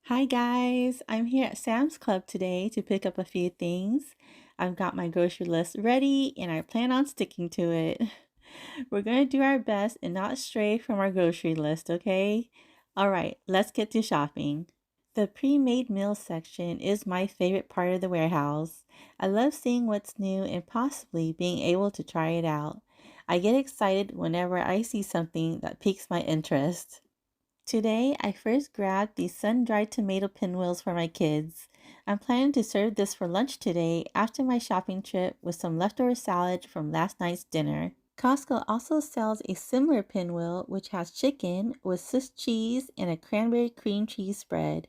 Hi guys, I'm here at Sam's Club today to pick up a few things. I've got my grocery list ready and I plan on sticking to it. We're going to do our best and not stray from our grocery list, okay? All right, let's get to shopping. The pre-made meal section is my favorite part of the warehouse. I love seeing what's new and possibly being able to try it out. I get excited whenever I see something that piques my interest. Today, I first grabbed these sun-dried tomato pinwheels for my kids. I'm planning to serve this for lunch today after my shopping trip with some leftover salad from last night's dinner. Costco also sells a similar pinwheel which has chicken with Swiss cheese and a cranberry cream cheese spread.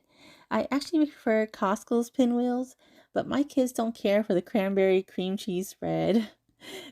I actually prefer Costco's pinwheels, but my kids don't care for the cranberry cream cheese spread.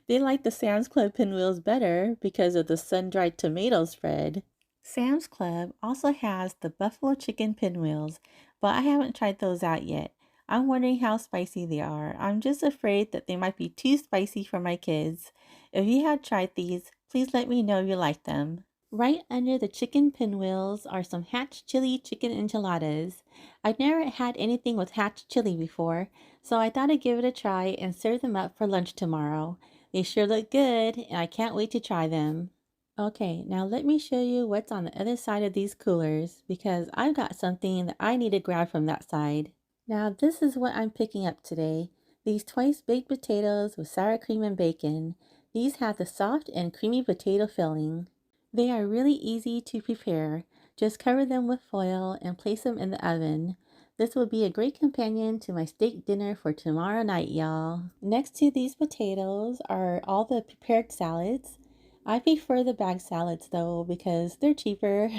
They like the Sam's Club pinwheels better because of the sun-dried tomato spread. Sam's Club also has the buffalo chicken pinwheels, but I haven't tried those out yet. I'm wondering how spicy they are. I'm just afraid that they might be too spicy for my kids. If you have tried these, please let me know you like them. Right under the chicken pinwheels are some hatch chili chicken enchiladas. I've never had anything with hatch chili before, so I thought I'd give it a try and serve them up for lunch tomorrow. They sure look good, and I can't wait to try them. Okay, now let me show you what's on the other side of these coolers because I've got something that I need to grab from that side. Now this is what I'm picking up today. These twice baked potatoes with sour cream and bacon. These have the soft and creamy potato filling. They are really easy to prepare. Just cover them with foil and place them in the oven. This will be a great companion to my steak dinner for tomorrow night, y'all. Next to these potatoes are all the prepared salads. I prefer the bag salads though because they're cheaper.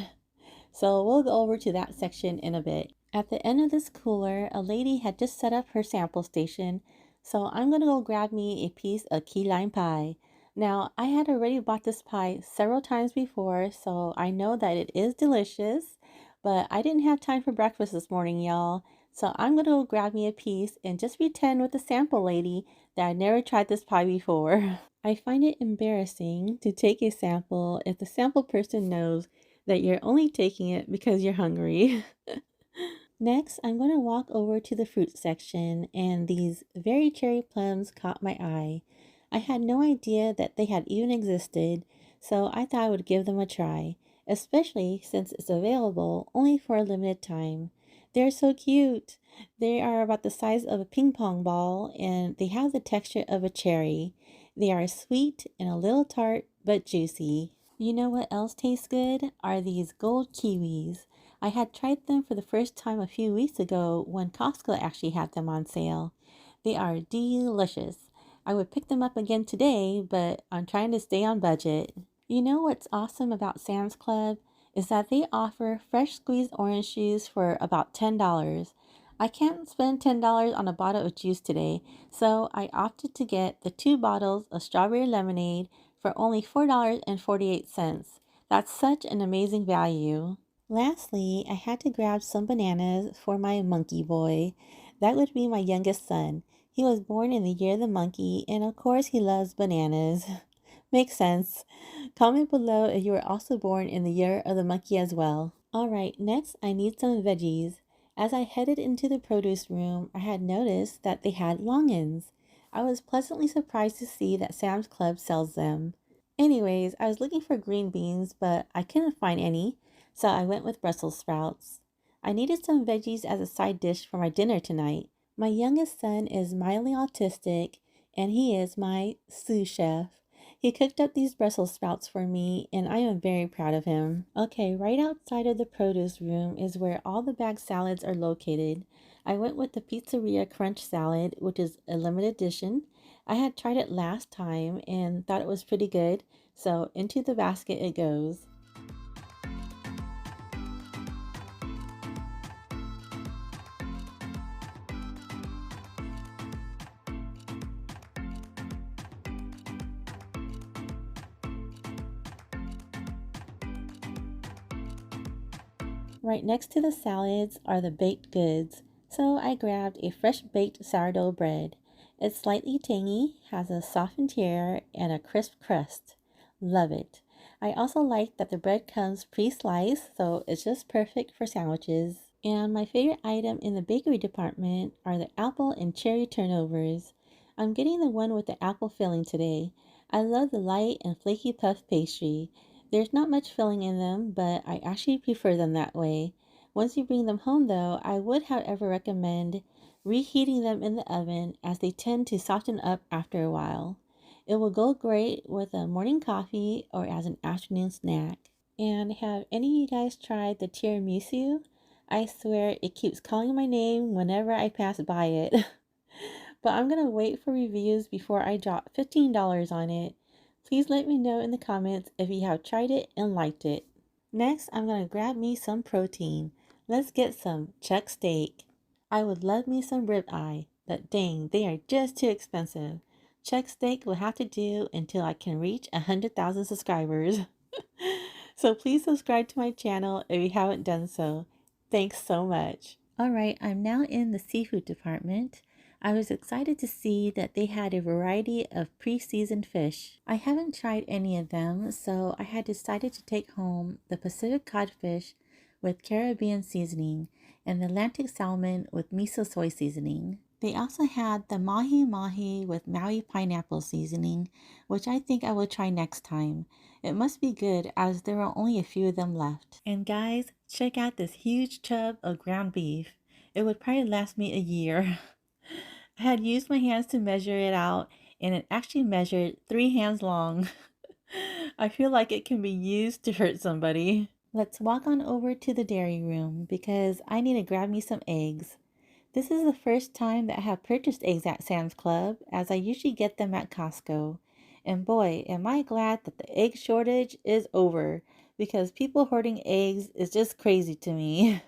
So we'll go over to that section in a bit. At the end of this cooler, a lady had just set up her sample station. So I'm going to go grab me a piece of key lime pie. Now, I had already bought this pie several times before, so I know that it is delicious. But I didn't have time for breakfast this morning, y'all. So I'm going to go grab me a piece and just pretend with the sample lady that I never tried this pie before. I find it embarrassing to take a sample if the sample person knows that you're only taking it because you're hungry. Next, I'm going to walk over to the fruit section, and these very cherry plums caught my eye. I had no idea that they had even existed, so I thought I would give them a try, especially since it's available only for a limited time. They're so cute. They are about the size of a ping pong ball, and they have the texture of a cherry. They are sweet and a little tart, but juicy. You know what else tastes good? Are these gold kiwis. I had tried them for the first time a few weeks ago when Costco actually had them on sale. They are delicious. I would pick them up again today, but I'm trying to stay on budget. You know what's awesome about Sam's Club is that they offer fresh squeezed orange juice for about $10. I can't spend $10 on a bottle of juice today, so I opted to get the 2 bottles of strawberry lemonade for only $4.48. That's such an amazing value. Lastly, I had to grab some bananas for my monkey boy. That would be my youngest son. He was born in the year of the monkey, and of course, he loves bananas. Makes sense. Comment below if you were also born in the year of the monkey as well. Alright, next I need some veggies. As I headed into the produce room, I had noticed that they had longans. I was pleasantly surprised to see that Sam's Club sells them. Anyways, I was looking for green beans, but I couldn't find any, so I went with Brussels sprouts. I needed some veggies as a side dish for my dinner tonight. My youngest son is mildly autistic, and he is my sous chef. He cooked up these Brussels sprouts for me, and I am very proud of him. Okay, right outside of the produce room is where all the bag salads are located. I went with the Pizzeria Crunch salad, which is a limited edition. I had tried it last time and thought it was pretty good, so into the basket it goes. Right next to the salads are the baked goods, so I grabbed a fresh baked sourdough bread. It's slightly tangy, has a soft interior, and a crisp crust. Love it. I also like that the bread comes pre-sliced, so it's just perfect for sandwiches. And my favorite item in the bakery department are the apple and cherry turnovers. I'm getting the one with the apple filling today. I love the light and flaky puff pastry. There's not much filling in them, but I actually prefer them that way. Once you bring them home though, I would however recommend reheating them in the oven as they tend to soften up after a while. It will go great with a morning coffee or as an afternoon snack. And have any of you guys tried the tiramisu? I swear it keeps calling my name whenever I pass by it. But I'm gonna wait for reviews before I drop $15 on it. Please let me know in the comments if you have tried it and liked it. Next, I'm gonna grab me some protein. Let's get some chuck steak. I would love me some ribeye, but dang, they are just too expensive. Chuck steak will have to do until I can reach 100,000 subscribers. So please subscribe to my channel if you haven't done so. Thanks so much. All right, I'm now in the seafood department. I was excited to see that they had a variety of pre-seasoned fish. I haven't tried any of them, so I had decided to take home the Pacific codfish with Caribbean seasoning and the Atlantic salmon with miso soy seasoning. They also had the mahi mahi with Maui pineapple seasoning, which I think I will try next time. It must be good as there are only a few of them left. And guys, check out this huge tub of ground beef. It would probably last me a year. I had used my hands to measure it out and it actually measured 3 hands long. I feel like it can be used to hurt somebody. Let's walk on over to the dairy room because I need to grab me some eggs. This is the first time that I have purchased eggs at Sam's Club, as I usually get them at Costco. And boy, am I glad that the egg shortage is over, because people hoarding eggs is just crazy to me.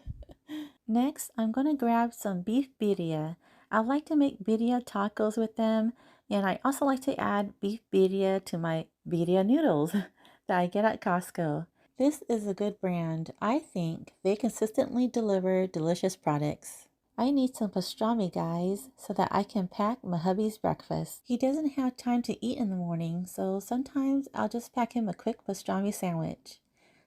Next, I'm going to grab some beef birria. I like to make birria tacos with them, and I also like to add beef birria to my birria noodles that I get at Costco. This is a good brand. I think they consistently deliver delicious products. I need some pastrami, guys, so that I can pack my hubby's breakfast. He doesn't have time to eat in the morning, so sometimes I'll just pack him a quick pastrami sandwich.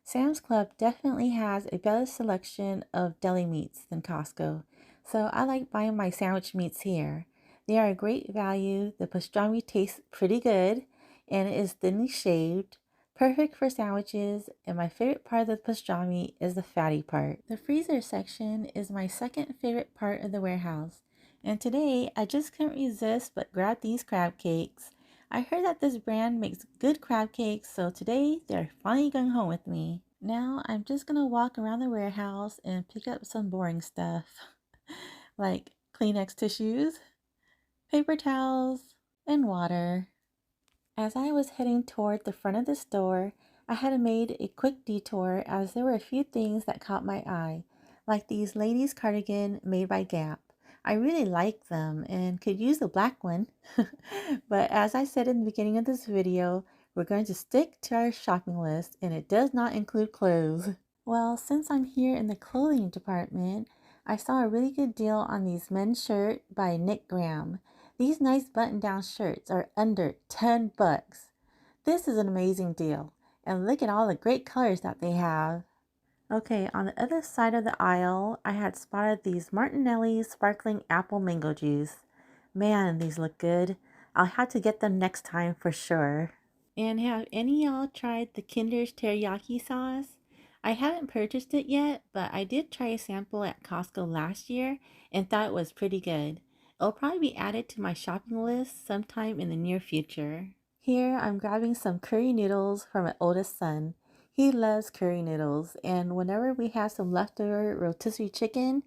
Sam's Club definitely has a better selection of deli meats than Costco, so I like buying my sandwich meats here. They are a great value, the pastrami tastes pretty good, and it is thinly shaved, perfect for sandwiches, and my favorite part of the pastrami is the fatty part. The freezer section is my second favorite part of the warehouse, and today I just couldn't resist but grab these crab cakes. I heard that this brand makes good crab cakes, so today they're finally going home with me. Now I'm just gonna walk around the warehouse and pick up some boring stuff like Kleenex tissues, paper towels, and water. As I was heading toward the front of the store, I had made a quick detour as there were a few things that caught my eye, like these ladies' cardigan made by Gap. I really like them and could use a black one. But as I said in the beginning of this video, we're going to stick to our shopping list and it does not include clothes. Well, since I'm here in the clothing department, I saw a really good deal on these men's shirt by Nick Graham. These nice button-down shirts are under 10 bucks. This is an amazing deal. And look at all the great colors that they have. Okay, on the other side of the aisle, I had spotted these Martinelli sparkling apple mango juice. Man, these look good. I'll have to get them next time for sure. And have any of y'all tried the Kinder's teriyaki sauce? I haven't purchased it yet, but I did try a sample at Costco last year and thought it was pretty good. It'll probably be added to my shopping list sometime in the near future. Here I'm grabbing some curry noodles for my oldest son. He loves curry noodles, and whenever we have some leftover rotisserie chicken,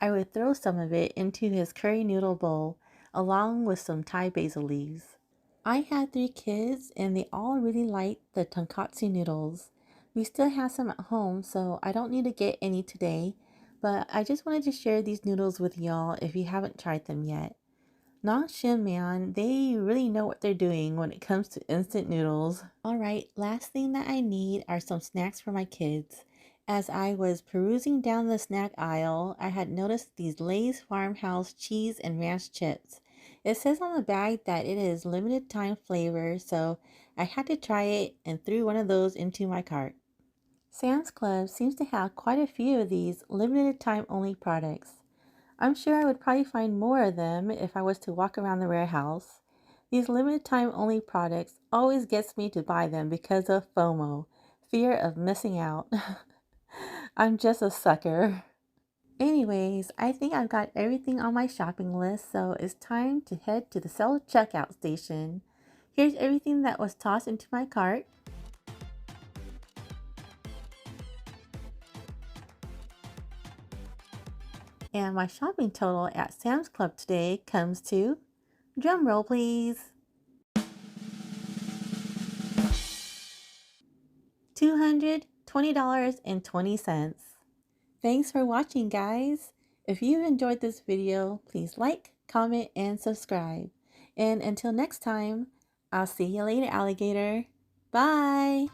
I would throw some of it into his curry noodle bowl, along with some Thai basil leaves. I had 3 kids, and they all really liked the tonkatsu noodles. We still have some at home, so I don't need to get any today, but I just wanted to share these noodles with y'all if you haven't tried them yet. Not Shin Man, they really know what they're doing when it comes to instant noodles. Alright, last thing that I need are some snacks for my kids. As I was perusing down the snack aisle, I had noticed these Lay's Farmhouse cheese and ranch chips. It says on the bag that it is limited time flavor, so I had to try it and threw one of those into my cart. Sam's Club seems to have quite a few of these limited time only products. I'm sure I would probably find more of them if I was to walk around the warehouse. These limited time only products always gets me to buy them because of FOMO, fear of missing out. I'm just a sucker. Anyways, I think I've got everything on my shopping list, so it's time to head to the self-checkout station. Here's everything that was tossed into my cart. And my shopping total at Sam's Club today comes to, drum roll please, $220.20. Thanks for watching, guys. If you enjoyed this video, please like, comment, and subscribe. And until next time, I'll see you later, alligator. Bye!